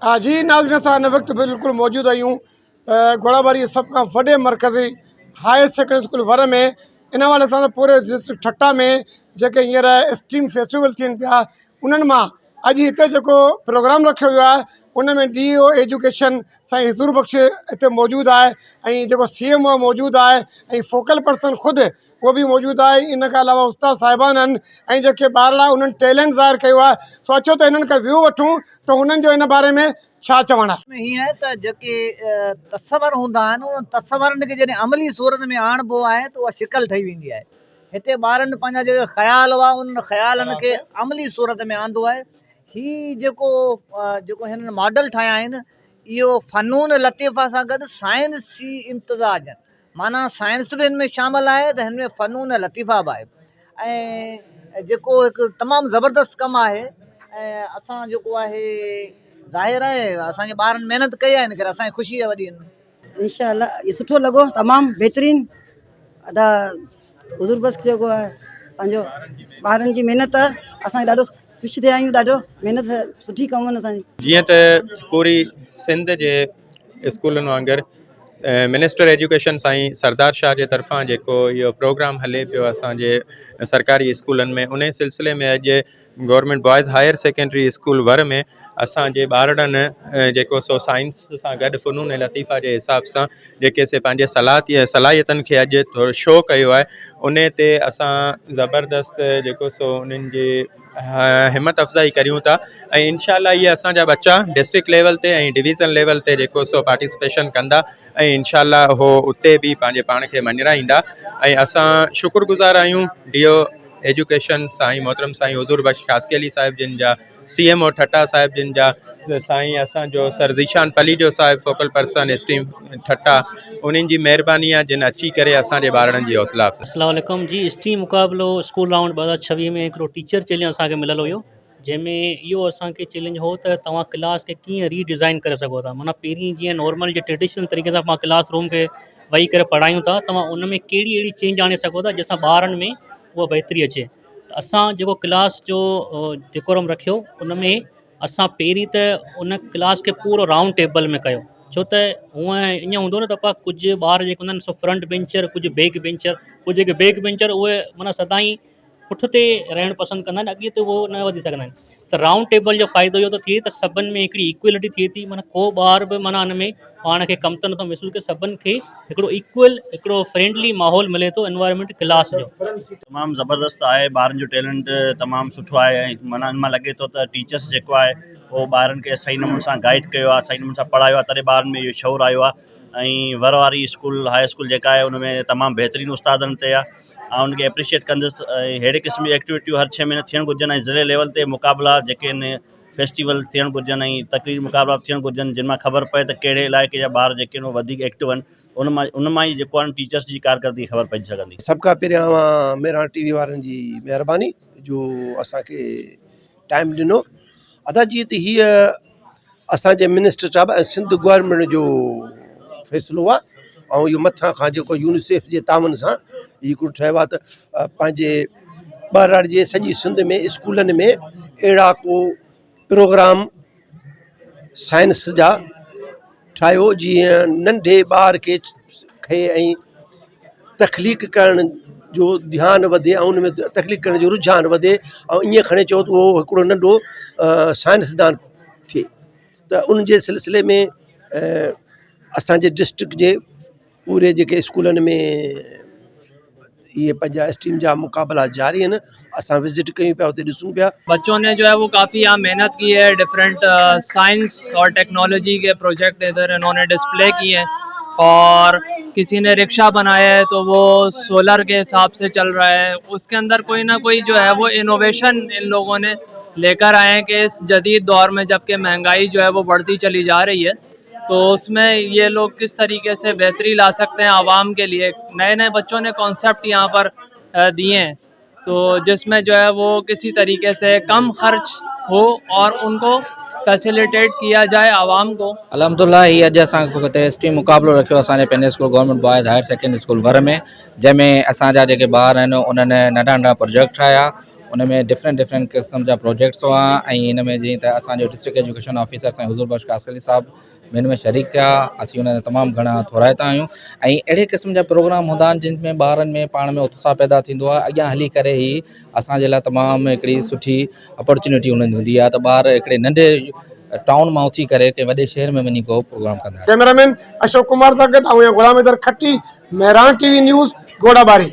जी नाज़रीन, असां हिन वक़्तु बिल्कुलु मौजूदु आहियूं घोड़ाबारी सभ खां वॾे मरकज़ी हायर सेकेंडरी स्कूल वर में। इन महिल असां पूरे डिस्ट्रिक्ट ठट्टा में जेके हींअर स्टीम फेस्टिवल थियनि पिया, उन्हनि मां अॼु हिते जेको प्रोग्राम रखियो वियो आहे उन में DO एजुकेशन साईं हुज़ूर बख़्श हिते मौजूदु आहे ऐं जेको CMO मौजूदु आहे ऐं फोकल पर्सन ख़ुदि उहो बि मौजूदु आहे। इन खां अलावा उस्ताद साहिबान आहिनि ऐं जेके ॿार उन्हनि टैलेंट ज़ाहिर कयो आहे। सो अचो त इन्हनि खां व्यू वठूं त हुननि जो इन बारे में छा चवणु आहे। हीअं आहे त जेके तसवर हूंदा आहिनि उन तसवरनि खे जॾहिं अमली सूरत में आणिबो आहे त उहा शिकल ठही वेंदी आहे। हिते ॿारनि पंहिंजा जेके ख़्याल हुआ उन ख़्यालनि खे अमली सूरत में आंदो आहे। ही जेको हिननि मॉडल ठाहिया आहिनि इहो फ़नून लतीफ़ा सां गॾु साइंस जी इम्तिज़ाज आहिनि। माना साइंस बि हिन में शामिलु आहे त हिन में फ़नून लतीफ़ा बि आहे ऐं जेको हिकु तमामु ज़बरदस्त कमु आहे। ऐं असां जेको आहे ज़ाहिर आहे असांजे ॿारनि महिनत कई आहे, इन करे असांजी ख़ुशी आहे वॾी। इंशाअल्लाह इहो सुठो लॻो, तमामु बहितरीनु अदा हुज़ूर बख़्श जेको आहे पंहिंजो ॿारनि जी महिनत असांखे ॾाढो ख़ुशि थिया आहियूं। ॾाढो महिनत सुठी कमु आहिनि असांजी। जीअं त पूरी सिंध जे स्कूलनि वांगुरु मिनिस्टर एजुकेशन साईं सरदार शाह जे तरफ़ां जेको इहो प्रोग्राम हले पियो असांजे सरकारी स्कूलनि में, उन सिलसिले में अॼु government boys higher secondary school वर में असांजे ॿारनि जेको सो साइंस सां गॾु फ़नून लतीफ़ा जे हिसाब सां जेके से पंहिंजे सलाहियतनि खे अॼु थोरो शो कयो आहे, उन ते असां ज़बरदस्त जेको सो उन्हनि जी हिम्मत अफ़ज़ाई करियूं था। ऐं इनशाला इहे असांजा बच्चा डिस्ट्रिक्ट लेवल ते ऐं डिवीज़न लेवल ते जेको सो पार्टिसिपेशन कंदा ऐं इनशाला हो उते बि पंहिंजे पाण खे मञराईंदा। ऐं असां शुक्रगुज़ार आहियूं DO एजुकेशन साईं मोहतरम साईं हुज़ूर बख़्श ख़ासकेली साहिब जिन जा, CMO ठट्टा साहिब जिन जा, साईं असांजो सर ज़ीशान पलीजो साहिब फोकल पर्सन स्टीम ठट्टा, उन्हनि जी महिरबानी आहे जिन अची करे असांजे ॿारनि जी हौसला अफ़ज़ाई। अस्सलाम वालेकुम जी। स्टीम मुक़ाबिलो स्कूल राउंड 2026 में हिकिड़ो टीचर चैलेंज असांखे मिलियलु हुयो, जंहिंमें इहो असांखे चैलेंज हो त तव्हां क्लास खे कीअं रीडिज़ाइन करे सघो था। माना पहिरीं जीअं नॉर्मल जे ट्रेडिशनल तरीक़े सां पाण क्लास रूम खे वेही करे पढ़ायूं था, तव्हां उन में कहिड़ी अहिड़ी चेंज आणे सघो था जंहिंसां ॿारनि में उहा बहितरी अचे। त असां जेको क्लास जो डेकोरम रखियो उन में असां पहिरीं त उन क्लास खे पूरो राउंड टेबल में कयो, छो त हूअं ईअं हूंदो न त पाण कुझु ॿार जेके हूंदा आहिनि सो फ्रंट बेंचर, कुझु बैक बेंचर, कुझु जेके बैक बेंचर उहे माना सदाईं पुठिते रहणु पसंदि कंदा आहिनि, अॻिते उहो न वधी सघंदा आहिनि। त राउंड टेबल जो फ़ाइदो इहो थो थिए त सभिनि में हिकिड़ी इक्वलिटी थिए थी। माना को ॿार बि माना हुन में पाण खे कमु त नथो महसूसु करे, सभिनि खे हिकिड़ो इक्वल हिकिड़ो फ्रेंडली माहौल मिले थो एनवायरनमेंट क्लास जो। तमामु ज़बरदस्त आहे, ॿारनि जो टैलेंट तमामु सुठो आहे ऐं माना हिन मां लॻे थो त टीचर्स जेको आहे उहो ॿारनि खे सही नमूने सां गाइड कयो आहे, सही नमूने सां पढ़ायो आहे, तॾहिं ॿारनि में इहो शौर आयो आहे। ऐं वर वारी स्कूल हाई स्कूल जेका आहे उनमें तमामु बहितरीनु उस्तादनि ते आहे ऐं उनखे एप्रिशिएट कंदुसि। अहिड़े क़िस्म जी एक्टिविटियूं हर 6 महीने थियणु घुरिजनि ऐं ज़िले लेवल ते मुक़ाबिला जेके आहिनि फेस्टिवल थियणु घुरिजनि ऐं तक़रीर मुक़ाबिला थियणु घुरिजनि, जिन मां ख़बर पए त कहिड़े इलाइक़े जा ॿार जेके आहिनि वधीक एक्टिव आहिनि, उन मां ई जेको आहे टीचर्स जी कारकर्दगी ख़बर पइजी सघंदी। सभ खां पहिरियां मेरा TV वारनि जी महिरबानी जो असांखे टाइम ॾिनो। अदा जीअं त हीअ असांजे मिनिस्टर साहिब ऐं सिंध गवर्नमेंट जो फ़ैसिलो आहे ऐं इहो मथां खां जेको यूनिसेफ जे तावन सां हिकिड़ो ठहियो आहे त पंहिंजे ॿार जे सॼी सिंध में स्कूलनि में अहिड़ा को प्रोग्राम साइंस जा ठाहियो जीअं नंढे ॿार खे ऐं तख़लीक़ करण जो ध्यानु वधे ऐं उन में तख़लीक़ करण जो रुझान वधे ऐं ईअं खणे चओ त उहो हिकिड़ो नंढो साइंसदान थिए। त उन जे सिलसिले में असांजे डिस्ट्रिक्ट जे पूरे जेके स्कूलनि में ये पंहिंजा स्ट्रीम जा मुकाबला जारी हैं, असां विजिट कयूं पिया, उते ॾिसूं पिया। बच्चों ने जो है वो काफ़ी यहाँ मेहनत की है, डिफरेंट साइंस और टेक्नोलॉजी के प्रोजेक्ट इधर इन्होंने डिस्प्ले किए हैं। और किसी ने रिक्शा बनाया है तो वो सोलर के हिसाब से चल रहा है। उसके अंदर कोई ना कोई जो है वो इनोवेशन इन लोगों ने लेकर आए हैं कि इस जदीद दौर में जबकि महंगाई जो है वो बढ़ती चली जा रही है, तो उसमें ये लोग किस तरीके से बेहतरी ला सकते हैं आवाम के लिए। नए नए बच्चों ने कॉन्सेप्ट यहाँ पर दिए हैं, तो जिसमें जो है वो किसी तरीके से कम खर्च हो और उनको फैसिलिटेट किया जाए आवाम को। अलहमदुलिल्लाह ही अॼु असां स्ट्रीम मुक़ाबिलो रखियो असांजे पंहिंजे school government boys higher secondary school वर में, जंहिंमें असांजा जेके ॿार आहिनि उन्हनि नंढा नंढा प्रोजेक्ट ठाहिया उन में डिफरेंट क़िस्म जा प्रोजेक्ट्स हुआ ऐं इन में जीअं त असांजो डिस्ट्रिक्ट एजुकेशन ऑफिसर साईं हुज़ूर बख्श कासकली साहब हिन में शरीक थिया असीं उन्हनि तमामु घणा थोराइता आहियूं ऐं अहिड़े क़िस्म जा प्रोग्राम हूंदा आहिनि जिन में ॿारनि में पाण में उत्साह पैदा थींदो आहे अॻियां हली करे ई असांजे लाइ तमामु हिकिड़ी सुठी अपॉर्चुनिटी उन्हनि हूंदी आहे त ॿार हिकिड़े नंढे टाउन मां उथी करे कंहिं वॾे शहर में वञी को प्रोग्राम कंदा आहिनि। कैमरामैन अशोक कुमार सां गॾु ऐं गुलाम हैदर खट्टी, मेहरान टीवी न्यूज़, घोड़ाबारी।